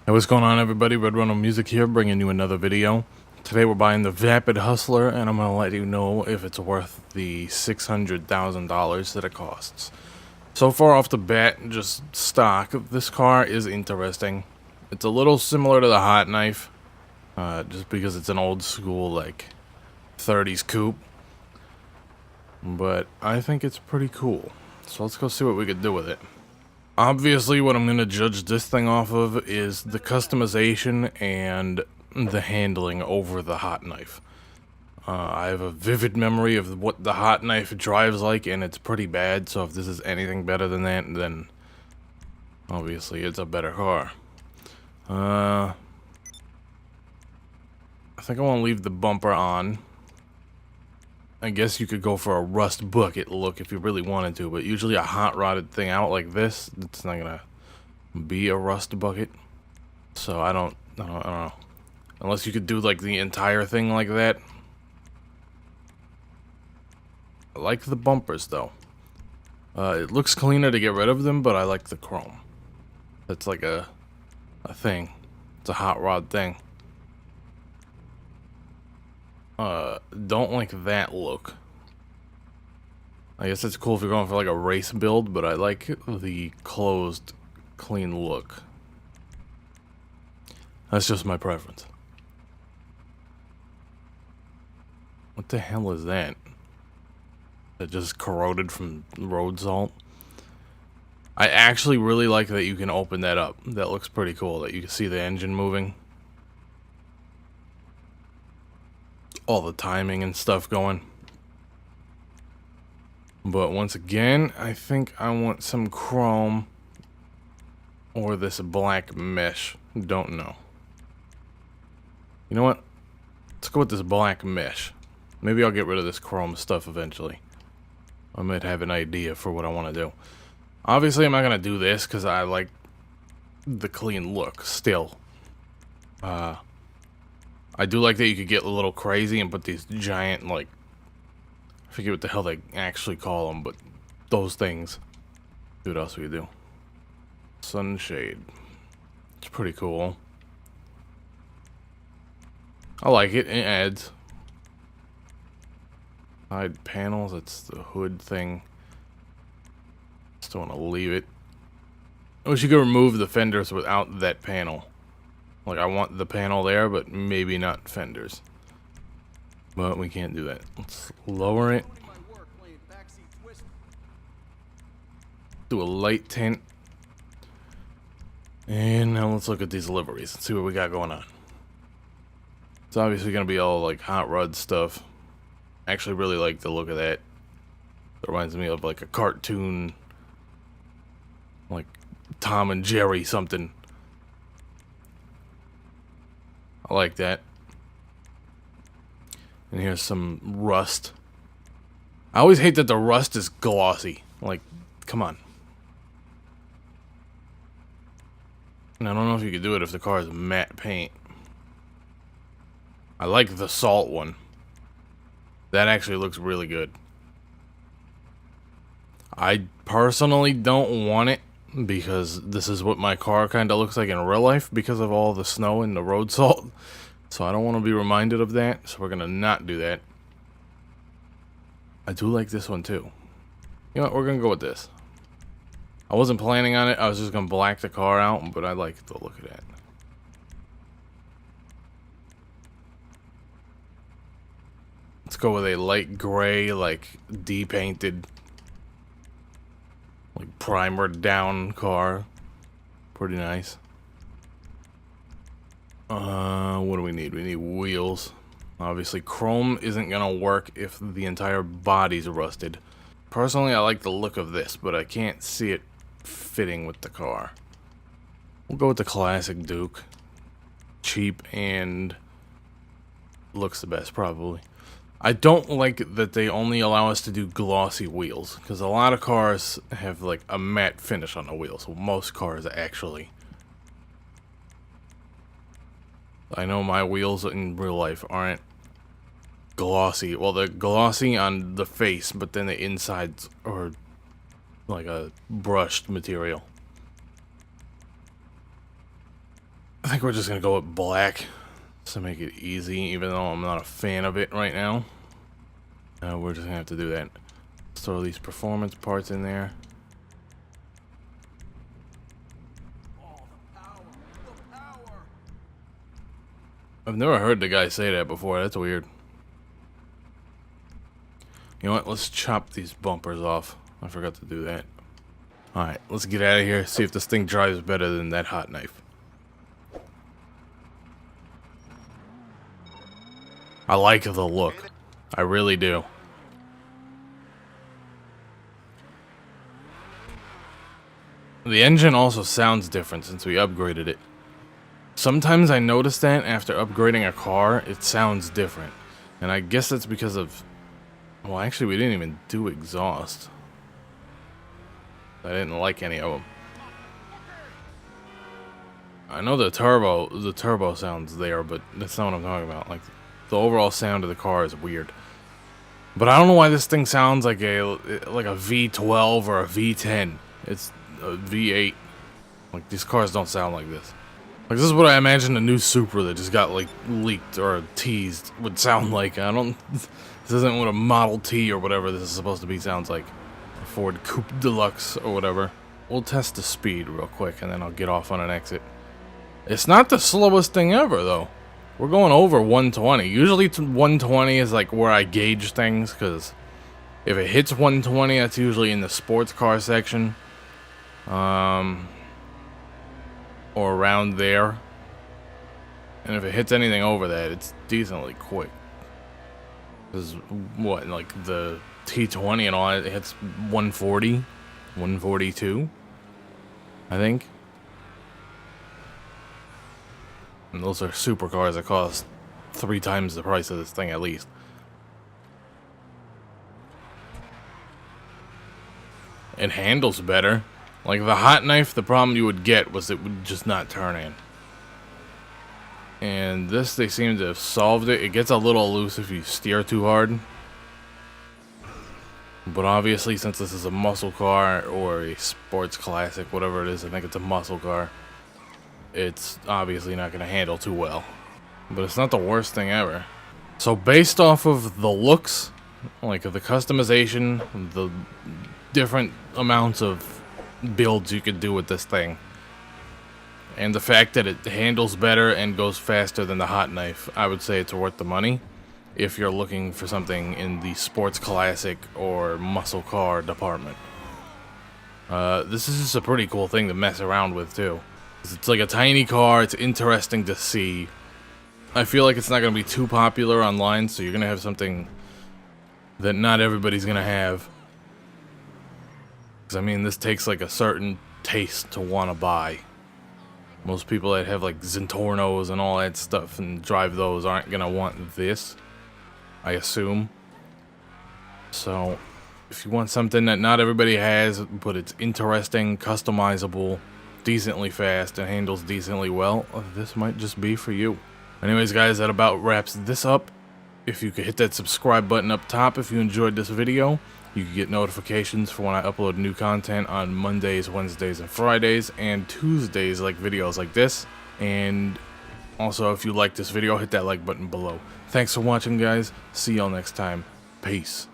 Hey, what's going on, everybody? Red Ronald Music here, bringing you another video. Today we're buying the Vapid Hustler, and I'm going to let you know if it's worth the $600,000 that it costs. So far off the bat, just stock, this car is interesting. It's a little similar to the Hot Knife, just because it's an old school, like, 30s coupe. But I think it's pretty cool. So let's go see what we could do with it. Obviously, what I'm going to judge this thing off of is the customization and the handling over the Hot Knife. I have a vivid memory of what the Hot Knife drives like, and it's pretty bad, so if this is anything better than that, then obviously it's a better car. I think I want to leave the bumper on. I guess you could go for a rust bucket look if you really wanted to, but usually a hot rodded thing out like this, it's not gonna be a rust bucket. So I don't know. Unless you could do like the entire thing like that. I like the bumpers though. It looks cleaner to get rid of them, but I like the chrome. That's like a thing. It's a hot rod thing. Don't like that look. I guess it's cool if you're going for like a race build, but I like the closed, clean look. That's just my preference. What the hell is that? That just corroded from road salt? I actually really like that you can open that up. That looks pretty cool, that you can see the engine moving. All the timing and stuff going. But once again, I think I want some chrome or this black mesh. Don't know. You know what? Let's go with this black mesh. Maybe I'll get rid of this chrome stuff eventually. I might have an idea for what I want to do. Obviously, I'm not going to do this because I like the clean look still. I do like that you could get a little crazy and put these giant, like, I forget what the hell they actually call them, but those things. See what else we do. Sunshade. It's pretty cool. I like it. It adds. Side panels. That's the hood thing. Just don't want to leave it. I wish you could remove the fenders without that panel. Like, I want the panel there, but maybe not fenders. But we can't do that. Let's lower it. Do a light tint. And now let's look at these liveries and see what we got going on. It's obviously going to be all, like, hot rod stuff. I actually really like the look of that. It reminds me of, like, a cartoon. Like, Tom and Jerry something. I like that. And here's some rust. I always hate that the rust is glossy. Like, come on. And I don't know if you could do it if the car is matte paint. I like the salt one. That actually looks really good. I personally don't want it because this is what my car kind of looks like in real life because of all the snow and the road salt. So I don't want to be reminded of that, so we're going to not do that. I do like this one too. You know what, we're going to go with this. I wasn't planning on it, I was just going to black the car out, but I like the look of that. Let's go with a light gray, like, depainted, like, primered down car. Pretty nice. What do we need? We need wheels. Obviously, chrome isn't gonna work if the entire body's rusted. Personally, I like the look of this, but I can't see it fitting with the car. We'll go with the classic Duke. Cheap and looks the best, probably. I don't like that they only allow us to do glossy wheels, because a lot of cars have like a matte finish on the wheels. Well, most cars actually. I know my wheels in real life aren't glossy. Well, they're glossy on the face, but then the insides are like a brushed material. think we're just gonna go with black to make it easy, even though I'm not a fan of it right now. We're just gonna have to do that. Let's throw these performance parts in there. I've never heard the guy say that before. That's weird. You know what? Let's chop these bumpers off. I forgot to do that. Alright, let's get out of here. See if this thing drives better than that hot knife. I like the look. I really do. The engine also sounds different since we upgraded it. Sometimes I notice that after upgrading a car, it sounds different. And I guess that's because of... Well, actually, we didn't even do exhaust. I didn't like any of them. I know the turbo sounds there, but that's not what I'm talking about. Like, the overall sound of the car is weird. But I don't know why this thing sounds like a V12 or a V10. It's a V8. Like, these cars don't sound like this. Like, this is what I imagine a new Supra that just got, like, leaked or teased would sound like. I don't... This isn't what a Model T or whatever this is supposed to be sounds like. A Ford Coupe Deluxe or whatever. We'll test the speed real quick, and then I'll get off on an exit. It's not the slowest thing ever, though. We're going over 120. Usually 120 is, like, where I gauge things, because if it hits 120, that's usually in the sports car section. Or around there. And if it hits anything over that, it's decently quick. Because what, like the T20 and all, it hits 140, 142, I think. And those are supercars that cost 3 times the price of this thing at least. It handles better. Like the hot knife, the problem you would get was it would just not turn in. And this, they seem to have solved it. It gets a little loose if you steer too hard. But obviously, since this is a muscle car or a sports classic, whatever it is, I think it's a muscle car, it's obviously not going to handle too well. But it's not the worst thing ever. So based off of the looks, like the customization, the different amounts of builds you could do with this thing, and the fact that it handles better and goes faster than the hot knife, I would say it's worth the money if you're looking for something in the sports classic or muscle car department. This is just a pretty cool thing to mess around with too. It's like a tiny car, it's interesting to see. I feel like it's not going to be too popular online, so you're going to have something that not everybody's going to have. I mean, this takes like a certain taste to want to buy. Most people that have like Zentornos and all that stuff and drive those aren't gonna want this, I assume. So, if you want something that not everybody has, but it's interesting, customizable, decently fast, and handles decently well, this might just be for you. Anyways, guys, that about wraps this up. If you could hit that subscribe button up top if you enjoyed this video. You can get notifications for when I upload new content on Mondays, Wednesdays, and Fridays, and Tuesdays, like videos like this. And also, if you like this video, hit that like button below. Thanks for watching, guys. See y'all next time. Peace.